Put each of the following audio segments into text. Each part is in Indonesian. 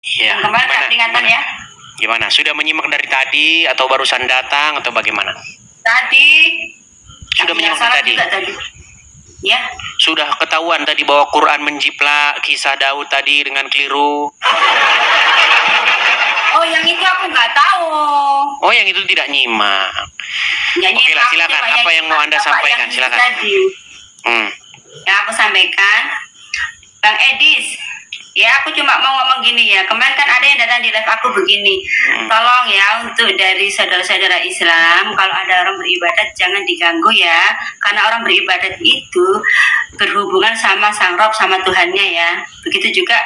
Ya, Kemarin peringatan ya. Gimana? Sudah menyimak dari tadi atau barusan datang atau bagaimana? Tadi. Sudah menyimak tadi. Tadi. Ya. Sudah ketahuan tadi bahwa Quran menjiplak kisah Daud tadi dengan keliru. Oh, yang itu aku nggak tahu. Oh, yang itu tidak nyimak. Oke lah, silakan. Apa yang mau Anda sampaikan? Silakan. Yang aku sampaikan, Bang Edis. Ya, aku cuma mau ngomong gini ya. Kemarin kan ada yang datang di live aku begini. Tolong ya, untuk dari saudara-saudara Islam, kalau ada orang beribadat jangan diganggu ya. Karena orang beribadat itu berhubungan sama Sang Rob, sama Tuhannya ya. Begitu juga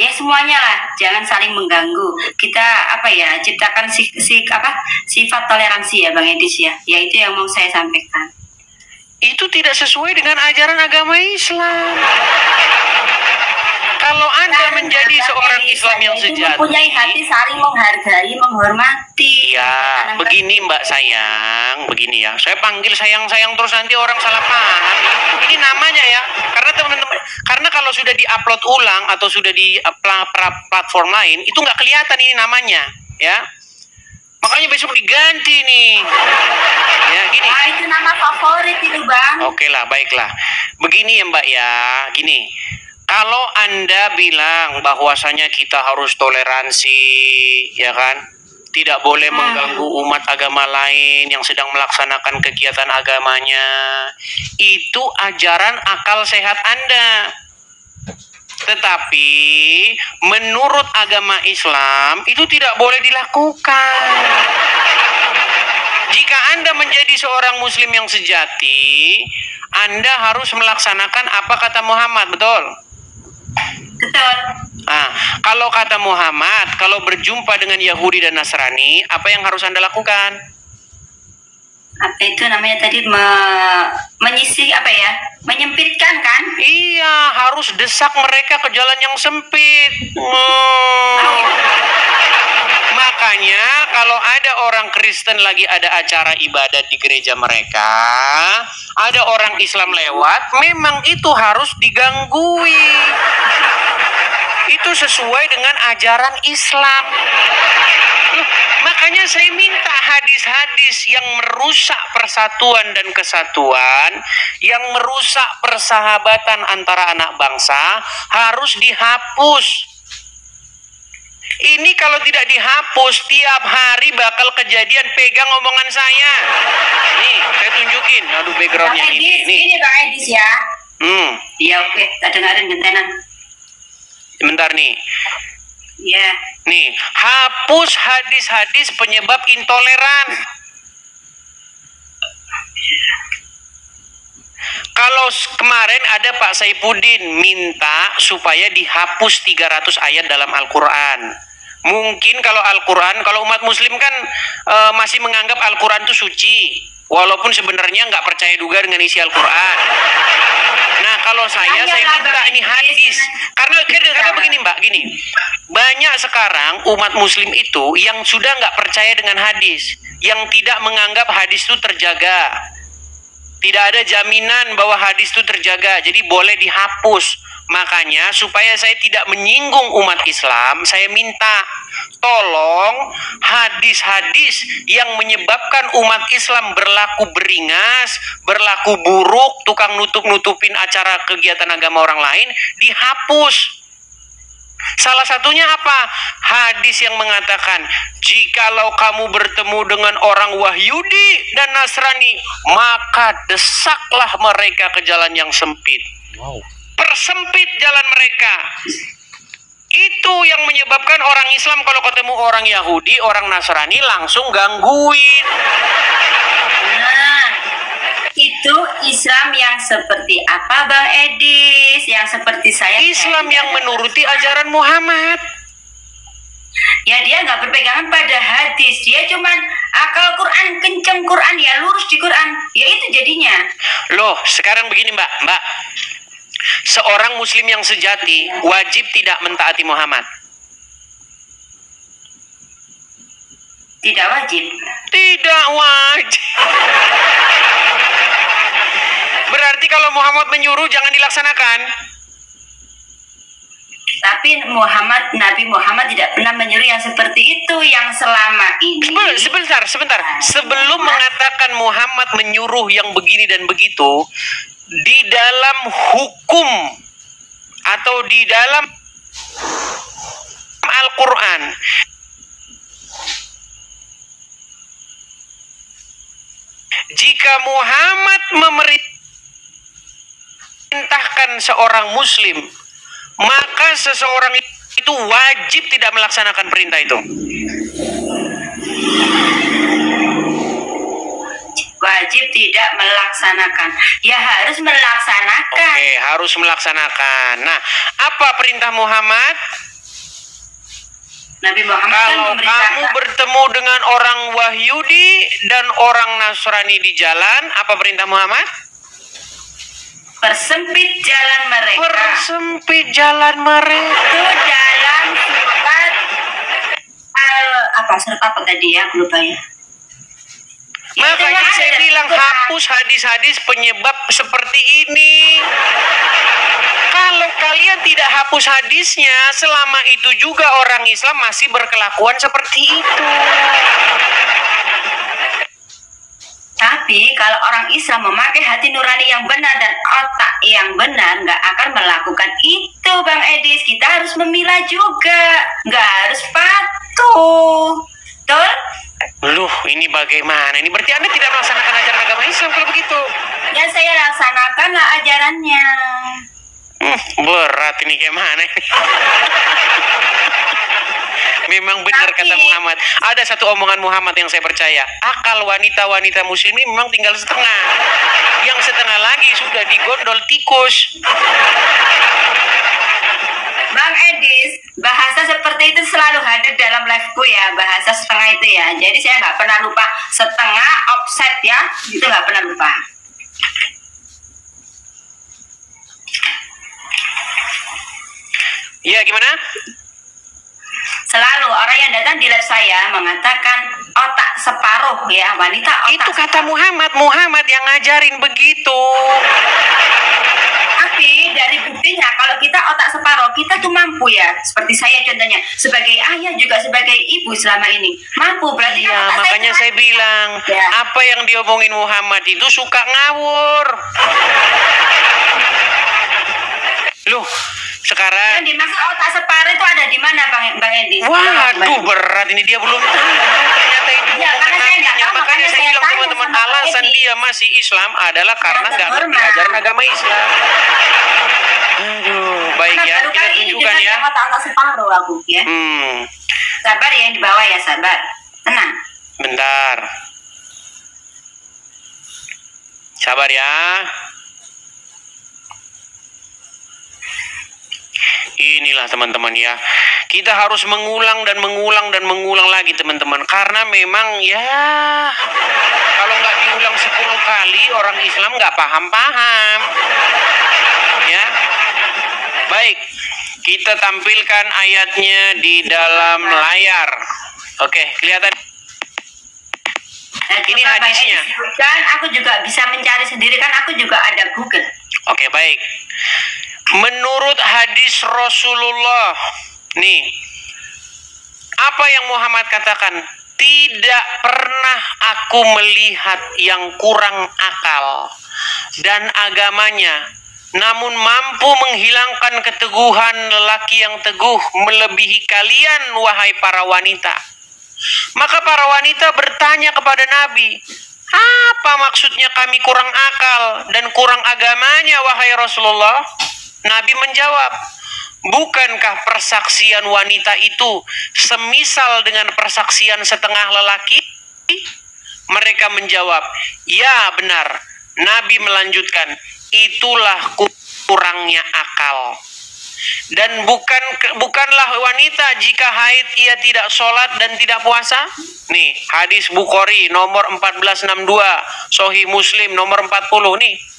ya semuanya lah, jangan saling mengganggu. Kita ciptakan sifat toleransi ya Bang Edis ya. Ya itu yang mau saya sampaikan. Itu tidak sesuai dengan ajaran agama Islam. Kalau Anda menjadi seorang Islam yang sejati, mempunyai hati saling menghargai, menghormati. Ya, begini Mbak sayang, begini ya. Saya panggil sayang-sayang terus nanti orang salah paham. Ini namanya ya, karena teman-teman, karena kalau sudah diupload ulang atau sudah di platform lain, itu nggak kelihatan ini namanya, ya. Makanya besok diganti nih. Ya, gini. Itu nama favorit itu Bang. Oke lah, baiklah. Begini ya Mbak ya, gini. Kalau Anda bilang bahwasanya kita harus toleransi, ya kan? Tidak boleh mengganggu umat agama lain yang sedang melaksanakan kegiatan agamanya. Itu ajaran akal sehat Anda. Tetapi menurut agama Islam itu tidak boleh dilakukan. Jika Anda menjadi seorang muslim yang sejati, Anda harus melaksanakan apa kata Muhammad, betul? Betul. Nah, kalau kata Muhammad, kalau berjumpa dengan Yahudi dan Nasrani, apa yang harus Anda lakukan? Apa itu namanya tadi menyisih menyempitkan kan? Iya, harus desak mereka ke jalan yang sempit. Makanya kalau ada orang Kristen lagi ada acara ibadat di gereja mereka, ada orang Islam lewat, memang itu harus diganggui. Itu sesuai dengan ajaran Islam. Makanya saya minta hadis-hadis yang merusak persatuan dan kesatuan, yang merusak persahabatan antara anak bangsa, harus dihapus. Ini kalau tidak dihapus, tiap hari bakal kejadian. Pegang omongan saya. Nih, saya tunjukin. Aduh, backgroundnya ini. Ini Bang Edis ya. Iya, oke. Tak dengerin gentenan. Bentar nih. Ya. Nih, hapus hadis-hadis penyebab intoleran. Kalau kemarin ada Pak Saifuddin minta supaya dihapus 300 ayat dalam Al-Quran. Mungkin kalau Al-Quran, kalau umat muslim kan masih menganggap Al-Quran itu suci. Walaupun sebenarnya nggak percaya juga dengan isi Al-Quran. Nah, kalau saya minta ini hadis. Karena begini Mbak, gini. Banyak sekarang umat muslim itu yang sudah nggak percaya dengan hadis. Yang tidak menganggap hadis itu terjaga. Tidak ada jaminan bahwa hadis itu terjaga. Jadi boleh dihapus. Makanya supaya saya tidak menyinggung umat Islam, saya minta tolong hadis-hadis yang menyebabkan umat Islam berlaku beringas, berlaku buruk, tukang nutup-nutupin acara kegiatan agama orang lain, dihapus. Salah satunya apa? Hadis yang mengatakan, jikalau kamu bertemu dengan orang Wahyudi dan Nasrani, maka desaklah mereka ke jalan yang sempit. Wow. Persempit jalan mereka. Itu yang menyebabkan orang Islam kalau ketemu orang Yahudi, orang Nasrani langsung gangguin. Nah, itu Islam yang seperti apa Bang Edis? Yang seperti saya. Islam yang menuruti ajaran Muhammad. Ya dia nggak berpegangan pada hadis. Dia cuman akal Quran, kenceng Quran, ya lurus di Quran. Ya itu jadinya. Loh, sekarang begini Mbak. Seorang muslim yang sejati wajib tidak mentaati Muhammad. Tidak wajib. Tidak wajib. Berarti kalau Muhammad menyuruh jangan dilaksanakan. Tapi Nabi Muhammad tidak pernah menyuruh yang seperti itu yang selama ini. Sebentar. Sebelum mengatakan Muhammad menyuruh yang begini dan begitu, di dalam hukum atau di dalam Al-Quran, jika Muhammad memerintahkan seorang muslim, maka seseorang itu wajib tidak melaksanakan perintah itu. Wajib tidak melaksanakan. Ya harus melaksanakan. Oke, harus melaksanakan. Nah, apa perintah Muhammad? Nabi Muhammad kalau kamu bertemu dengan orang Wahyudi dan orang Nasrani di jalan, apa perintah Muhammad? Persempit jalan mereka. Persempit jalan mereka. Itu dalam surat apa tadi ya? Aku lupa ya. Makanya saya bilang hapus hadis-hadis penyebab seperti ini. Kalau kalian tidak hapus hadisnya, selama itu juga orang Islam masih berkelakuan seperti itu. Tapi kalau orang Islam memakai hati nurani yang benar dan otak yang benar, nggak akan melakukan itu, Bang Edis. Kita harus memilah juga, nggak harus patuh. Betul? Loh, ini bagaimana? Ini berarti Anda tidak melaksanakan ajaran agama Islam kalau begitu. Ya, saya laksanakan lah ajarannya. Berat ini kayak mana? Memang benar kata Muhammad. Ada satu omongan Muhammad yang saya percaya. Akal wanita-wanita muslimin memang tinggal setengah. Yang setengah lagi sudah digondol tikus. Bang Edis, bahasa seperti itu selalu hadir dalam live-ku ya. Bahasa setengah itu ya. Jadi saya nggak pernah lupa. Setengah, offset ya. Itu nggak pernah lupa. Iya, gimana? Selalu orang yang datang di live saya mengatakan otak separuh ya, wanita otak. Itu kata Muhammad yang ngajarin begitu. Tapi dari buktinya kalau kita otak separuh, kita tuh mampu ya. Seperti saya contohnya, sebagai ayah juga sebagai ibu selama ini mampu. Berarti ya, makanya saya bilang ya. Apa yang diomongin Muhammad itu suka ngawur. Loh, sekarang yang dimaksud otak separuh itu ada di mana, Bang Edi? Waduh, berat ini dia belum tahu. Ternyata itu ya, karena saya nggak tahu, makanya saya bilang teman-teman, alasan dia masih Islam adalah karena nggak ngerti ajaran agama Islam. Aduh, baik ya, kita tunjukkan ya. Otak separuh aku ya. Sabar ya, yang di bawah ya, sabar. Tenang. Bentar. Sabar ya. Inilah teman-teman ya, kita harus mengulang dan mengulang dan mengulang lagi teman-teman, karena memang ya kalau nggak diulang 10 kali orang Islam nggak paham-paham ya. Baik, kita tampilkan ayatnya di dalam layar. Oke, kelihatan. Ini hadisnya. Kan aku juga bisa mencari sendiri, kan aku juga ada Google. Oke, baik. Menurut hadis Rasulullah, nih, apa yang Muhammad katakan? Tidak pernah aku melihat yang kurang akal dan agamanya, namun mampu menghilangkan keteguhan lelaki yang teguh melebihi kalian, wahai para wanita. Maka para wanita bertanya kepada Nabi, apa maksudnya kami kurang akal dan kurang agamanya, wahai Rasulullah? Nabi menjawab, bukankah persaksian wanita itu semisal dengan persaksian setengah lelaki? Mereka menjawab, ya benar. Nabi melanjutkan, itulah kurangnya akal. Dan bukanlah wanita jika haid ia tidak sholat dan tidak puasa? Nih, hadis Bukhari nomor 1462, Sahih Muslim nomor 40 nih.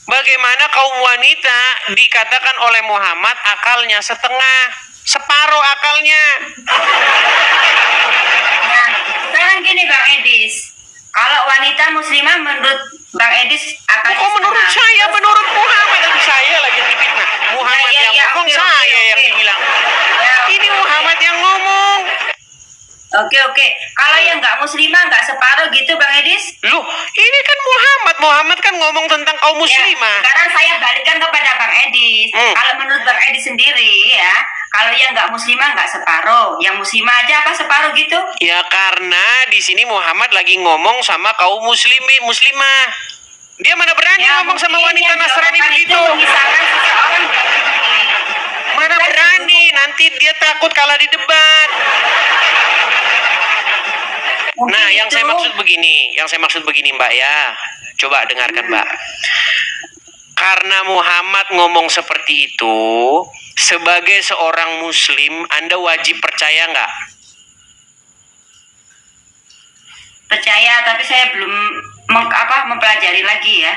Bagaimana kaum wanita dikatakan oleh Muhammad akalnya setengah, separuh akalnya. Nah, sekarang gini Bang Edis, kalau wanita muslimah menurut Bang Edis akalnya menurut saya, menurut Muhammad, saya lagi difitnah. Muhammad yang ngomong saya Oke. Kalau yang nggak muslimah nggak separuh gitu Bang Edis? Loh, ini kan Muhammad kan ngomong tentang kaum muslimah. Ya, sekarang saya balikan kepada Bang Edis. Kalau menurut Bang Edis sendiri ya, kalau yang nggak muslimah nggak separuh, yang muslimah aja apa separuh gitu? Ya karena di sini Muhammad lagi ngomong sama kaum muslimah. Dia mana berani Ya, ngomong sama mungkin wanita yang Nasrani diomongkan begitu? itu memisahkan seseorang dari lain. Mana berani, nanti dia takut kalah di debat. Mungkin Nah, yang itu. saya maksud begini Mbak ya. Coba dengarkan Mbak. Karena Muhammad ngomong seperti itu, sebagai seorang muslim, Anda wajib percaya nggak? Percaya, tapi saya belum mempelajari lagi ya.